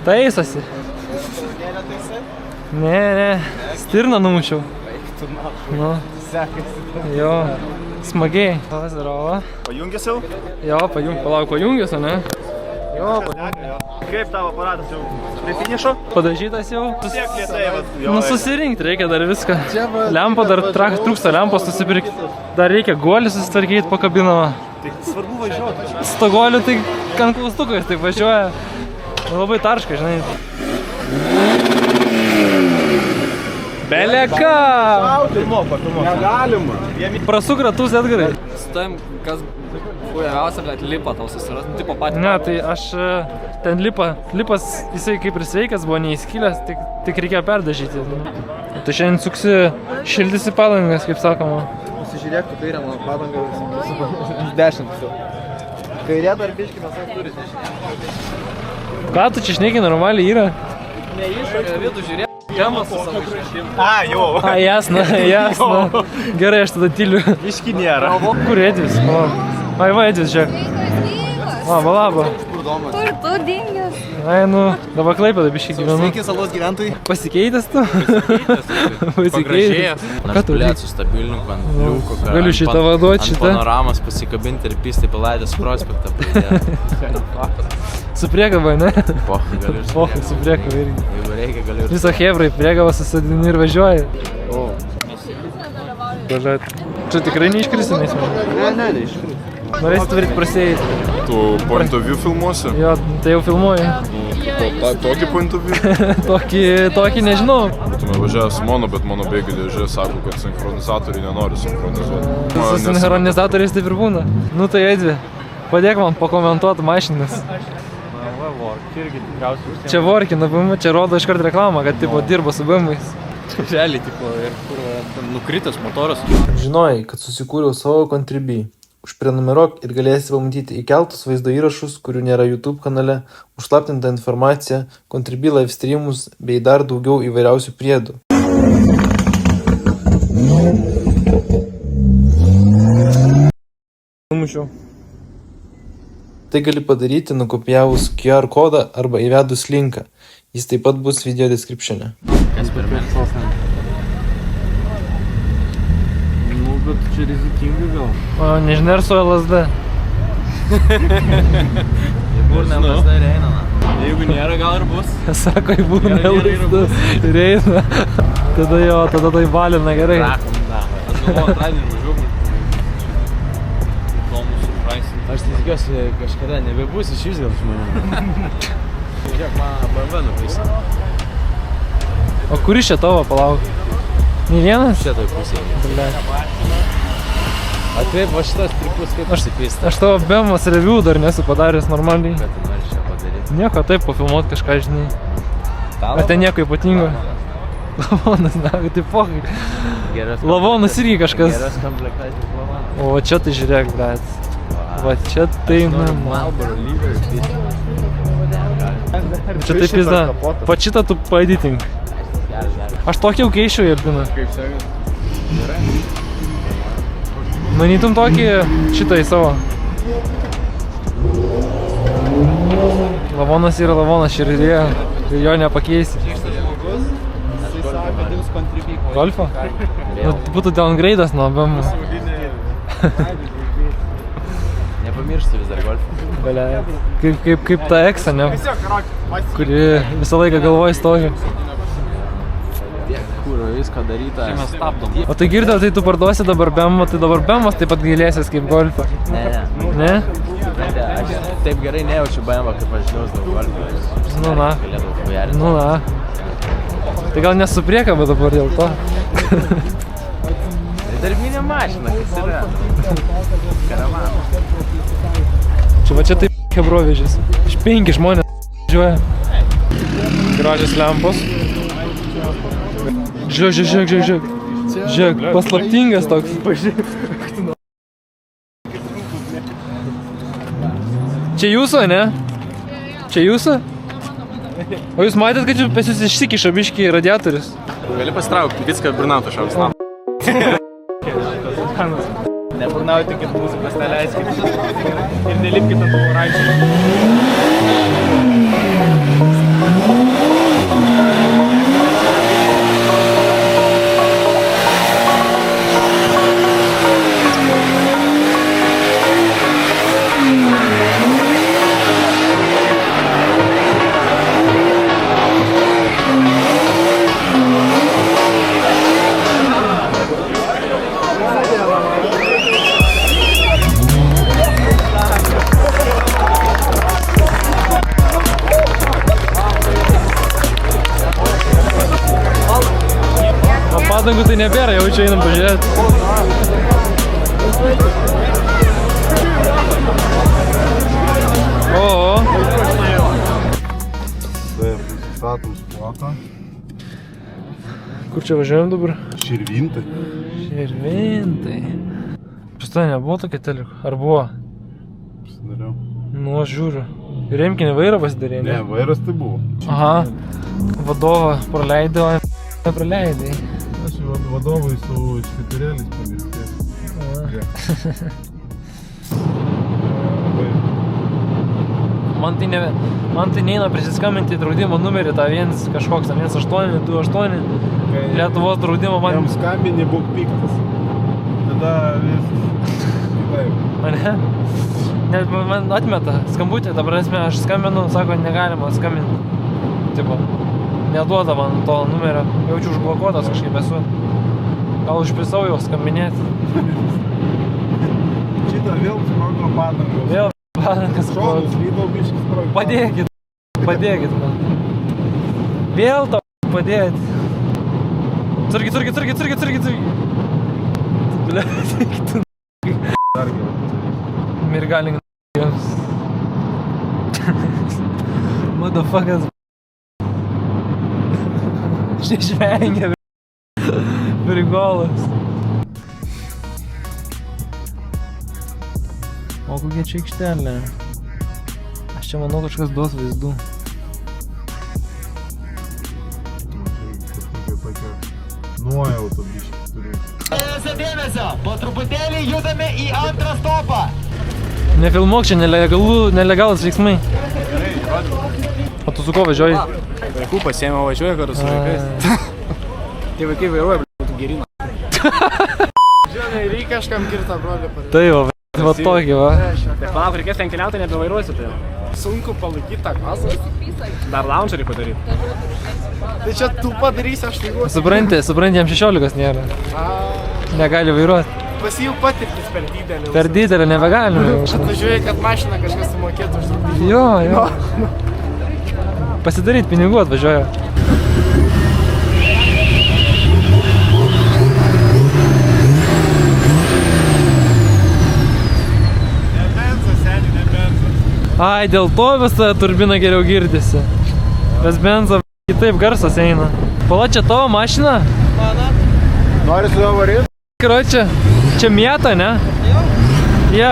Taisosi. Ne, stirną numušiau. Nu, jo, smagiai. Zdrovo. Pajungęs jau? Jo, pajungęs, o ne? Jo, Kaip tavo aparatas jau? Prie finišo? Padažytas jau. Tiek lėtai, jo. Nu, susirinkti reikia dar viską. Lempa dar trūksta lempos susipirkti. Dar reikia guolį susitvarkyti po kabinamą. Tai svarbu važiuoti. Su to guoliu tai ant klaustukais taip važiuoja. Labai tarška, žinai. Beleka! Filmuok. Negalima. Prasuk ratus, Edgarai. Su tavim, kas puikiausia, kad lipa tau susiras, tipo patį. Ne, tai aš ten lipas, jisai kaip ir sveikas buvo, neįskylęs, tik reikėjo perdažyti. Tu šiandien suksi šildysi padangas, kaip sakoma. Pasižiūrėk, tu kairę mano padangą 10. Kairė dar biškį mes turi 10. Ką tu čia šneki, normaliai yra? Ne išorė, vidų žiūrėk. Gemas su savo išrašymu. Jo. Jasna. Gerai, aš tada tyliu. Iški nėra. Kur Edvis? Ai, va, Edvis, žiūrėk. Laba. Kur tu dingęs? Ai, nu, dabar Klaipėda biškį gyvenu. Sveiki, salos gyventojai. Pasikeitęs tu? Pagražėjęs. Ką tu? Aš su stabilininku ant liuko. Galiu šitą vaduoti, šitą. Ant panoramos pasikabinti ir pistai Pilaitės prospektą pradėjo. Su priekaba, ne? Pochai galiu ir Pochai, su priekaba irgi. Jeigu reikia, galiu ir Viso chebrai, priekaba susidini ir važiuoji. Čia tikrai neiškrisi, neįsime? Ne, neiškrisi. Norėsit turėti prasėjai. Tu point of view filmuosi? Jo, tai jau filmuoji. Tokį point of view? Tokį nežinau. Tu važiavęs mono, bet mano bėgėlė sako, kad sinchronizatoriai nenori sinchronizuoti. Su sinchronizatoriais taip ir būna. Nu tai Edvi, padėk man pakomentuoti mašinas. Čia Vorkina BMW, čia rodo iškart reklamą, kad tipo dirba su BMW-ais. Realiai, tipo, ir kur nukritęs motoras. Žinojai, kad susikūriau savo Contribui. Užprenumeruok ir galėsi pamatyti įkeltus vaizdo įrašus, kurių nėra YouTube kanale, užslaptintą informaciją, Contribui live streamus bei dar daugiau įvairiausių priedų. Numušiau. Tai gali padaryti nukopijavus QR kodą arba įvedus linką. Jis taip pat bus video descriptione. Kas per mėnesį? Nu, bet čia rizikinga gal. O, nežinai, ar su LSD? Burna LSD ir eina, na. Jeigu nėra, gal ir bus. Sako, į burną LSD ir eina. Tada tai valina gerai. Rakom, da. Aš galvoju, antradienį važiuom. Įdomus surprise. Aš tikiuosi, kažkada nebebus iš vis gal žmonių. Žiūrėk, man BMW nupisa. O kuris čia tavo, palauk? Nei vienas? Šietoj pusėje. Atkreip, va šitas tripus kaip užsipista. Aš tavo BMW's review dar nesu padaręs normaliai. Ką tu nori čia padaryti? Nieko, taip, pafilmuot kažką, žinai. Tavo? Bet ten nieko ypatingo. Lavonas, na, tai pohai. Lavonas irgi kažkas. Geras komplektacijos lavonas. O čia tai žiūrėk, bret. Va čia tai, na. Marlboro Liver. Čia taip pizda. Va šitą tu paeditink. Aš tokį jau keičiau, Jelpina. Kaip sakant? Gerai. Manytum tokį šitą į savo. Lavonas yra lavonas širdėje. Ir jo nepakeisi. Golfą? Nu, būtų downgrade'as nuo BMW. Nepamiršti vis dar golfą. Galia. Kaip ta Exa, ne? Kuri visą laiką galvoj stovi. Kūro, viską daryta. Čia mes stabdom. O tai girdėjau, tai tu parduosi dabar BMW, tai dabar BMW'as taip pat gailėsies kaip Golfą. Ne. Ne? Aš taip gerai nejaučiu BMW, kaip aš jausdavau golfą. Nu na. Galėdavau pajerinti. Nu na. Tai gal nesu priekaba dabar dėl to. Tai darbinė mašina, kas yra. Karavana. Čia va čia taip hebrovežis. Iš 5 žmonės važiuoja. Gražios lempos. Žiūrėk. Žiūrėk, paslaptingas toks. Čia jūsų, ne? Čia jūsų? O jūs matėt, kad pas jūs išsikiša biškį radiatorius? Gali pasitraukti, viską burnato šaus. Neburnaujate, kad muzikos neleiskite. Ir nelipkite ant tavo raičių. Padangų tai nebėra, jau čia einam pažiūrėti. O. Taip, statom spotą. Kur čia važiuojam dabar? Širvintai. Širvintai. Pas to nebuvo tokio teliko? Ar buvo? Pasidariau. Nu, aš žiūriu. Remkinį vairą pasidarė, Ne, vairas tai buvo. Aha. Vadovą praleidai, o nepraleidai. Aš vadovai su šviturėlis pavystės. Man tai neina prisiskambinti į draudimo numerį, tą kažkoks 1828 Lietuvos draudimo man... Jam skambini, būk piktas. Tada vis... Kitaip. Mane? Net man atmeta skambutį, ta prasme, aš skambinu, sako, negalima skambinti. Tipo, neduoda man to numerio. Jaučiu užblokuotas kažkaip esu. Gal užpisau jau skambinėti. Šitą vėl sprogo padangos. Vėl padangas Šonus, lydau biškis sprogo. Padėkit man. Vėl tau padėti. Cirkit. Bля, tu. Dar geriau. Mirgaling jums. Motherfuckers. Išvengia. Prigolas. O kokia čia aikštelė? Aš čia manau kažkas duos vaizdų. Kažkokia tokia nuojauta biškis turiu. Dėmesio, po truputėlį judame į antrą stopą. Nefilmuok, čia nelegalus veiksmai. O tu su ko važiuoji? Vaikų pasiėmė važiuoja kartu su vaikais. Tie vaikai vairuoja, būtų gerina. Žinai, reikia kažkam kirtą brolį padaryti. Tai va tokį va. Tai palauk, reikės ten keliauti, nebevairuosi tai. Sunku palaikyti tą kasą. Dar launcherį padaryti. Tai čia tu padarysi, aš lyguosi. Supranti, jam 16 nėra. Negali vairuoti. Pas jų patirtis per didelį. Per didelį nebegalime. Atvažiuoji, kad mašiną kažkas sumokėtų už truputį. Jo. Pasidaryt pinigų atvažiuoja. Ai, dėl to visa turbina geriau girdisi. Ves benzo kitaip garsas eina. Pala, čia tavo mašina? Mano. Nori su juo varyti? Karočią, čia mieta, ne? Jo. Jie,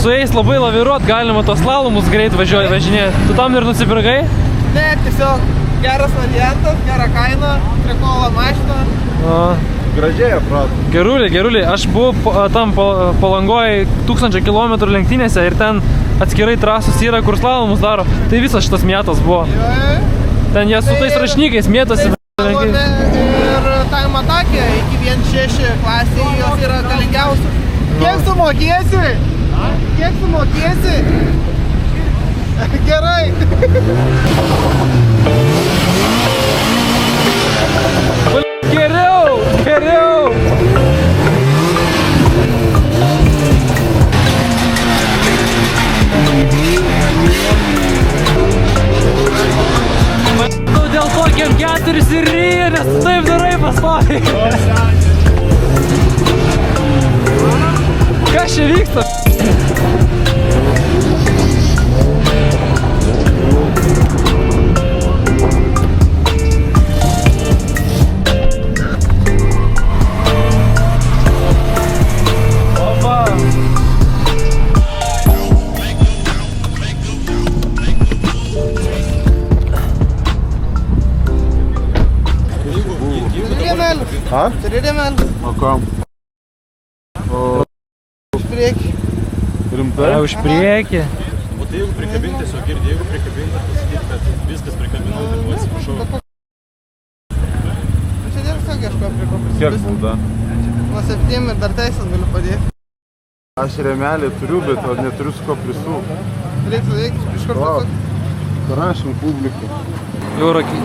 su jais labai laviruot galima, tos slalomus greit važinėti. Tu tam ir nusipirkai? Ne, tiesiog geras variantas, gera kaina, trikola mašina. Gražiai atrodo. Geruliai. Aš buvau tam Palangoj 1000 km lenktynėse ir ten atskirai trasos yra, kur slalomus daro. Tai visas šitas mietas buvo. Ten jie su tais rašnikais mėtosi. Ir time attack'e iki 1.6 klasėje jos yra galingiausios. Kiek sumokėsi? Kiek sumokėsi? Gerai. Geriau! Dėl to kiem 4 ir ryja, nes taip darai pastoviai. Kas čia vyksta? Turi rėmelį. O kam? Už priekį. Rimtai? Už priekį. O tai jeigu prikabinti tiesiog girdi, jeigu prikabinti, tai sakyt, kad viskas prikabinau, tai buvo atsiprašau. Čia nėra ką kažko prikabinti. Kiek bauda? Nuo 7 ir dar teisės galiu padėti. Aš rėmelį turiu, bet neturiu su ko prisūkti. Reiktų iš karto. Parašym publikai.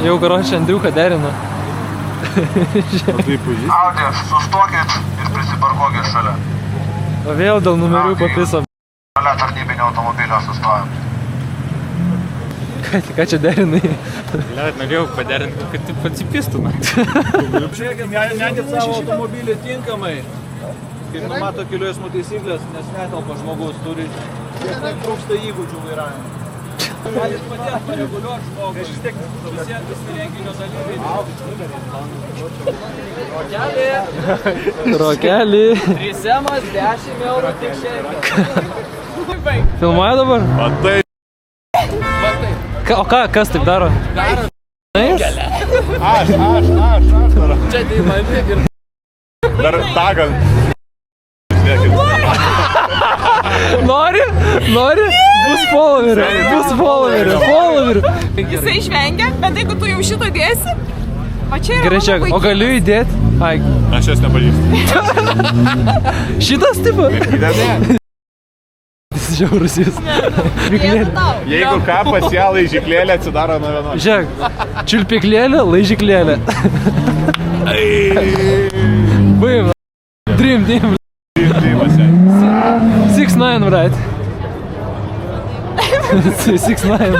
Jau karočią Andriuką derina. O tai pažįsti? Audi, sustokit ir prisiparkuokit šalia. O vėl dėl numerių papiso. Šalia tarnybinio automobilio sustojam. Ką čia derinai? Liaut, norėjau paderinti, kad taip atsipistų. Žiūrėkit, netgi savo automobilį tinkamai. Kaip numato kelių eismo taisyklės, nes netelpa žmogus turi šiek tiek trūksta įgūdžių vairavimo. Galit padėti pareguliuoti žmogų. Aš vis tiek visiems renginio dalyviai. Rokelį. 3 semas, 10 eurų tik šiandien. Filmuoja dabar? O tai O ką, kas taip daro? aš darau. Čia tai mami ir... Dar taką. Nori? Bus followerių. Jisai išvengia, bet jeigu tu jau šito dėsi, va čia yra Gerai, mano čia, o vaikystė. galiu įdėti? Ai, Aš jas nepažįstu. šitas tipo? Jis žiaurus jis. Pyklėlė. Jeigu ką, pas ją laižiklėlė atsidaro nuo vienos. Žiūrėk, čiulpiklėlė, laižiklėlė. Baim. Dream. 6-9, brat. 6-9.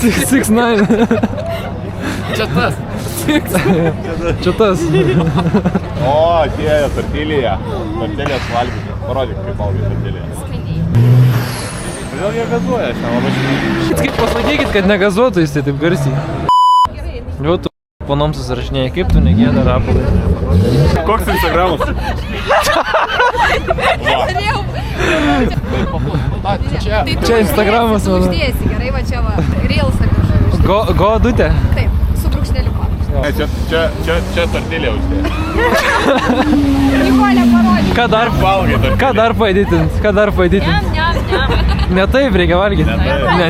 6-9. Čia tas. O, atėjo tortilėje. Tortilės valgyti. Parodyk, kaip valgai tortilėje. Kodėl jie gazuoja? Aš nelabai žinau. Kaip pasakykit, kad negazuotų jis tai taip garsiai. Jau tu ponom susirašinėjai, kaip tu negėda rapalai. Koks Instagramas? Čia Instagramas mano. Uždėsi, gerai, va čia va. Reelsą kažkaip. Godutė. Taip, su brūkšneliu pavyzdžiui. Čia tortilė uždėjo. Nieko neparodžiu. Ką dar paėditint? Niam. Ne taip reikia valgyti.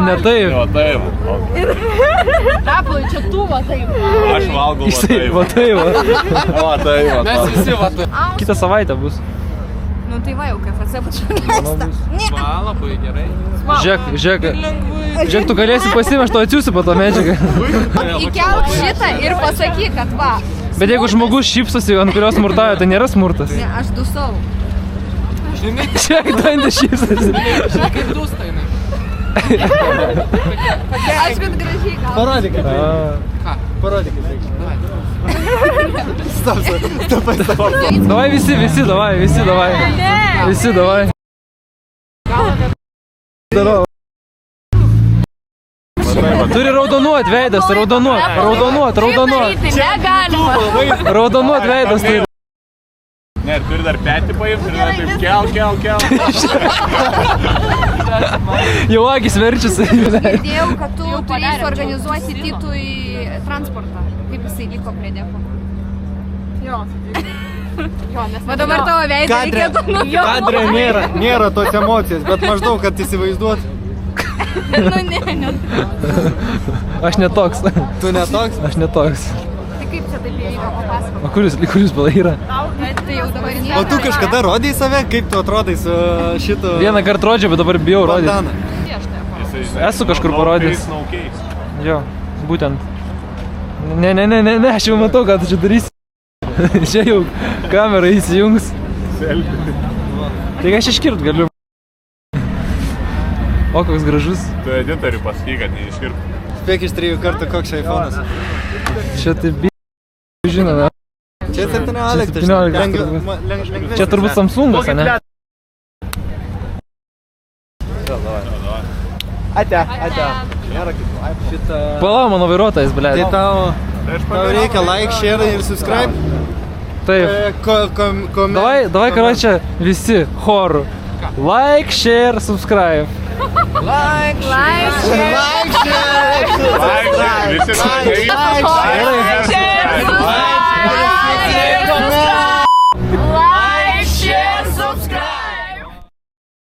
Ne taip. O taip. Rapalai, čia tu va taip. Aš valgau Jisai, va taip. va. Va taip. Mes visi va taip. Kitą savaitę bus. Nu tai va jau KFC pačiu mėgsta. Labai gerai. Žiūrėk, tu galėsi pasimešti, tu atsiųsi po to medžiagą. Įkelk šitą ir pasakyk, kad va. Bet jeigu žmogus šypsosi, ant kurios smurtauja, tai nėra smurtas. Ne, aš dusau. Žiūrėk, dantį šypsosi. Kaip dūsta jinai. Aš bet gražiai gal. Parodykit. Parodykit. Davai visi, davai. Ne. Visi, davai. Darau. Turi raudonuot veidas, raudonuot. Raudonuot veidas turi. Ne, turi dar petį paimti ir taip kel. Jau akis verčiasi. Girdėjau, kad tu turėjai organizuoti Titui transportą. Kaip jisai liko prie depo. Jo, nes va dabar tavo veidą reikėtų nujaut. Kadre nėra tos emocijos, bet maždaug, kad įsivaizduot. Nu ne. Aš netoks. Tu netoks? Aš netoks. Tai kaip čia taip įvyko, papasakok. O kuris balai yra? Tai jau dabar nieko. O tu kažkada rodai save, kaip tu atrodai su šitu... Vieną kartą rodžiau, bet dabar bijau rodyti. bandana? Esu kažkur parodęs. Jo, būtent. Ne, aš jau matau, ką tu čia darysi. Čia jau kamera įsijungs. Tai aš iškirt galiu. O, koks gražus. Tu editoriui pasakyk, kad neiškirt. Spėk iš 3 kartų, koks čia iPhone'as. Čia taip žino, ne? Čia 17. 17. Čia turbūt Samsungas, ne? Ate. Nėra kitų. Šitą... Pala, mano vairuotojas, blėt. Tai tau reikia like, share ir subscribe. Taip. Davai, karočią, visi, choru. Like, share, subscribe. Like, share. Visi